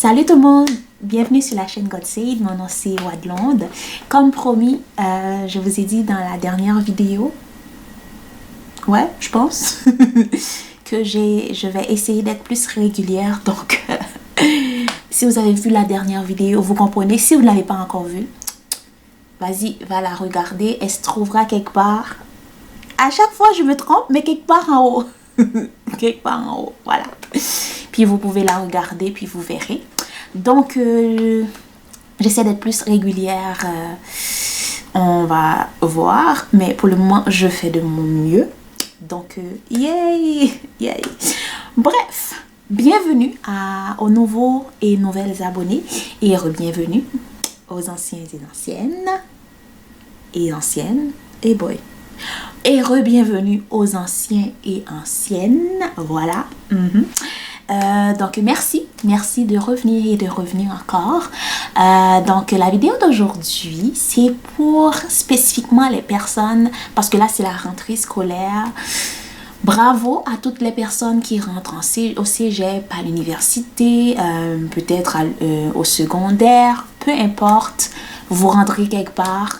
Salut tout le monde, bienvenue sur la chaîne God Said, mon nom c'est Wadlonde. Comme promis, je vous ai dit dans la dernière vidéo, je pense, que je vais essayer d'être plus régulière. Donc, si vous avez vu la dernière vidéo, vous comprenez. Si vous ne l'avez pas encore vue, vas-y, va la regarder. Elle se trouvera quelque part. À chaque fois, je me trompe, mais quelque part en haut. Quelque part en haut, voilà. Puis vous pouvez la regarder, puis vous verrez. Donc, j'essaie d'être plus régulière. On va voir. Mais pour le moment, je fais de mon mieux. Donc, yay! Bref, bienvenue aux nouveaux et nouvelles abonnés. Et re-bienvenue aux anciens et anciennes. Et anciennes. Et boy. Et re-bienvenue aux anciens et anciennes. Voilà. Donc, merci de revenir et de revenir encore. Donc, la vidéo d'aujourd'hui, c'est pour spécifiquement les personnes, parce que là, c'est la rentrée scolaire. Bravo à toutes les personnes qui rentrent au cégep, à l'université, peut-être au secondaire, peu importe, vous rentrez quelque part.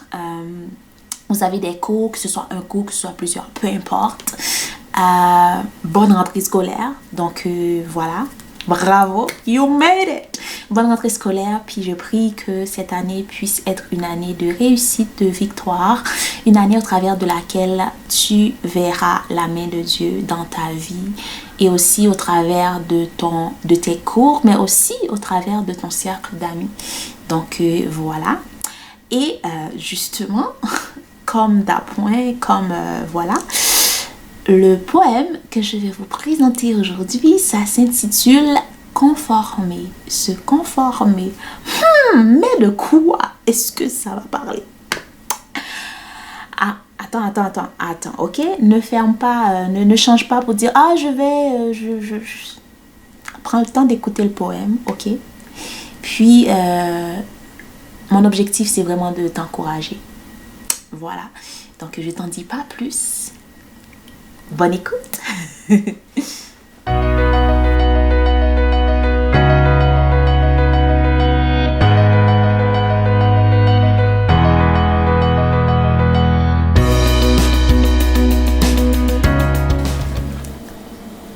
Vous avez des cours, que ce soit un cours, que ce soit plusieurs, peu importe. Bonne rentrée scolaire. Donc, voilà. Bravo. You made it. Bonne rentrée scolaire. Puis, je prie que cette année puisse être une année de réussite, de victoire. Une année au travers de laquelle tu verras la main de Dieu dans ta vie. Et aussi au travers de tes cours, mais aussi au travers de ton cercle d'amis. Donc, voilà. Et justement, comme d'appoint, voilà. Le poème que je vais vous présenter aujourd'hui, ça s'intitule « Conformer ». Se conformer. Mais de quoi est-ce que ça va parler? Ah, attends, ok? Ne ferme pas, ne change pas pour dire « Ah, je prends le temps d'écouter le poème, ok? Puis, mon objectif, c'est vraiment de t'encourager. Voilà. Donc, je t'en dis pas plus. Bonne écoute.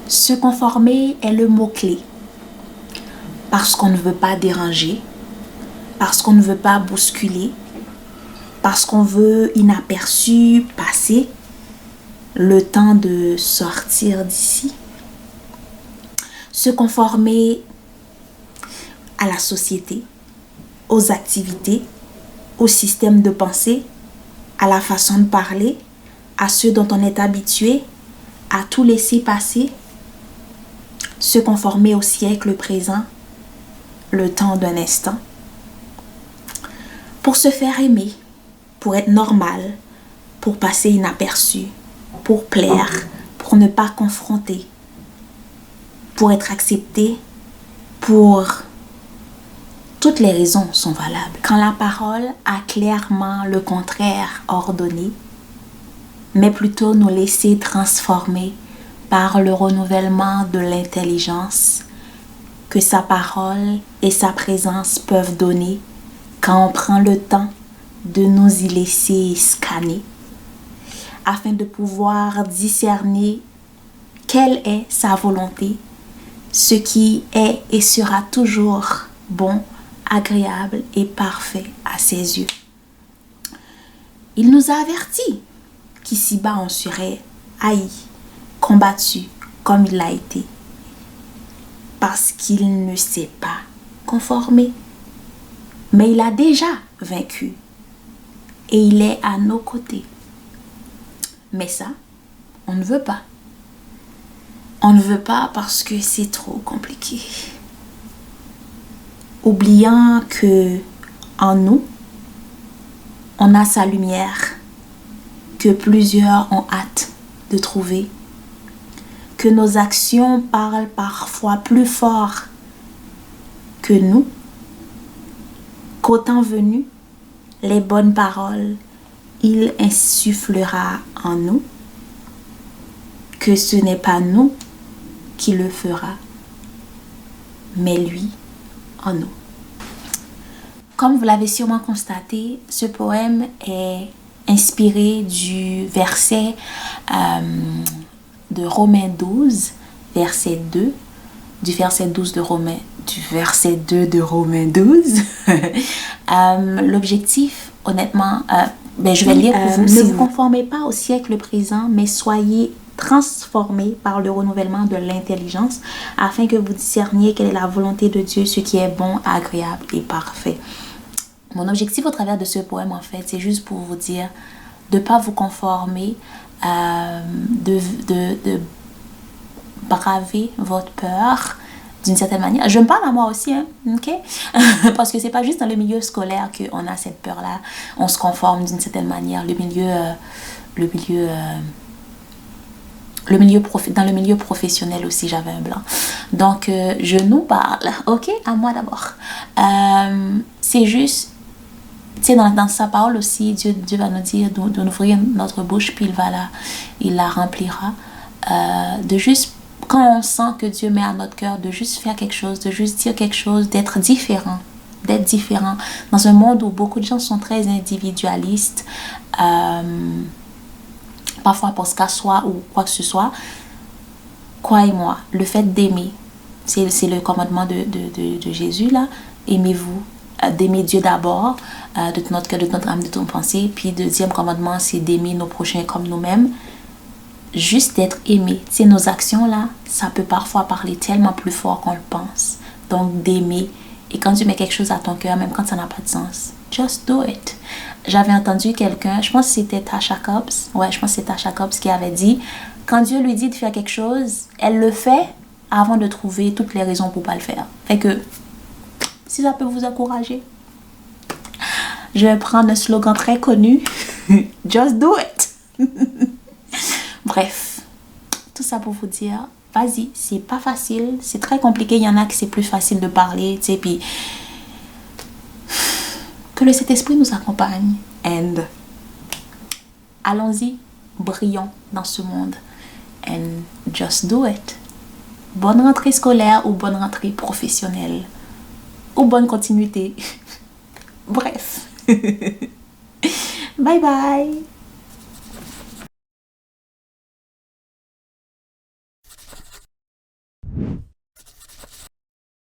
Se conformer est le mot-clé. Parce qu'on ne veut pas déranger, parce qu'on ne veut pas bousculer, parce qu'on veut inaperçu passer le temps de sortir d'ici. Se conformer à la société, aux activités, au système de pensée, à la façon de parler, à ceux dont on est habitué, à tout laisser passer. Se conformer au siècle présent, le temps d'un instant. Pour se faire aimer, pour être normal, pour passer inaperçu, pour plaire, pour ne pas confronter, pour être accepté, pour... Toutes les raisons sont valables. Quand la parole a clairement le contraire ordonné, mais plutôt nous laisser transformer par le renouvellement de l'intelligence que sa parole et sa présence peuvent donner quand on prend le temps de nous y laisser scanner, afin de pouvoir discerner quelle est sa volonté, ce qui est et sera toujours bon, agréable et parfait à ses yeux. Il nous a avertis qu'ici-bas on serait haï, combattu comme il l'a été, parce qu'il ne s'est pas conformé. Mais il a déjà vaincu et il est à nos côtés. Mais ça, on ne veut pas. On ne veut pas parce que c'est trop compliqué. Oubliant que en nous, on a sa lumière que plusieurs ont hâte de trouver. Que nos actions parlent parfois plus fort que nous. Qu'au temps venu, les bonnes paroles, il insufflera en nous, que ce n'est pas nous qui le fera, mais lui en nous. Comme vous l'avez sûrement constaté, ce poème est inspiré du verset de Romains 12, verset 2, du verset 2 de Romains 12. L'objectif, honnêtement, je vais lire pour vous. Ne vous conformez pas au siècle présent, mais soyez transformés par le renouvellement de l'intelligence, afin que vous discerniez quelle est la volonté de Dieu, ce qui est bon, agréable et parfait. Mon objectif au travers de ce poème, en fait, c'est juste pour vous dire de ne pas vous conformer, de braver votre peur d'une certaine manière. Je me parle à moi aussi, hein, ok? Parce que c'est pas juste dans le milieu scolaire qu'on a cette peur-là. On se conforme d'une certaine manière. Dans le milieu professionnel aussi, j'avais un blanc. Donc, je nous parle, ok? À moi d'abord. C'est juste, tu sais, dans sa parole aussi, Dieu va nous dire d'ouvrir notre bouche, puis il la remplira. De juste, quand on sent que Dieu met à notre cœur, de juste faire quelque chose, de juste dire quelque chose, d'être différent. Dans un monde où beaucoup de gens sont très individualistes, parfois parce qu'à soi ou quoi que ce soit, croyez-moi, le fait d'aimer, c'est le commandement de Jésus là, aimez-vous, d'aimer Dieu d'abord, de tout notre cœur, de notre âme, de toute notre pensée, puis le deuxième commandement, c'est d'aimer nos prochains comme nous-mêmes. Juste d'être aimé, c'est nos actions là, ça peut parfois parler tellement plus fort qu'on le pense. Donc d'aimer, et quand tu mets quelque chose à ton cœur, même quand ça n'a pas de sens, just do it. J'avais entendu quelqu'un, je pense que c'était Tasha Cobbs, qui avait dit, quand Dieu lui dit de faire quelque chose, elle le fait avant de trouver toutes les raisons pour pas le faire. Fait que, si ça peut vous encourager, je vais prendre un slogan très connu, just do it. Bref, tout ça pour vous dire, vas-y, c'est pas facile, c'est très compliqué, il y en a qui c'est plus facile de parler, tu sais, puis que le Saint-Esprit nous accompagne. And allons-y, brillons dans ce monde. And just do it. Bonne rentrée scolaire ou bonne rentrée professionnelle. Ou bonne continuité. Bref. Bye bye.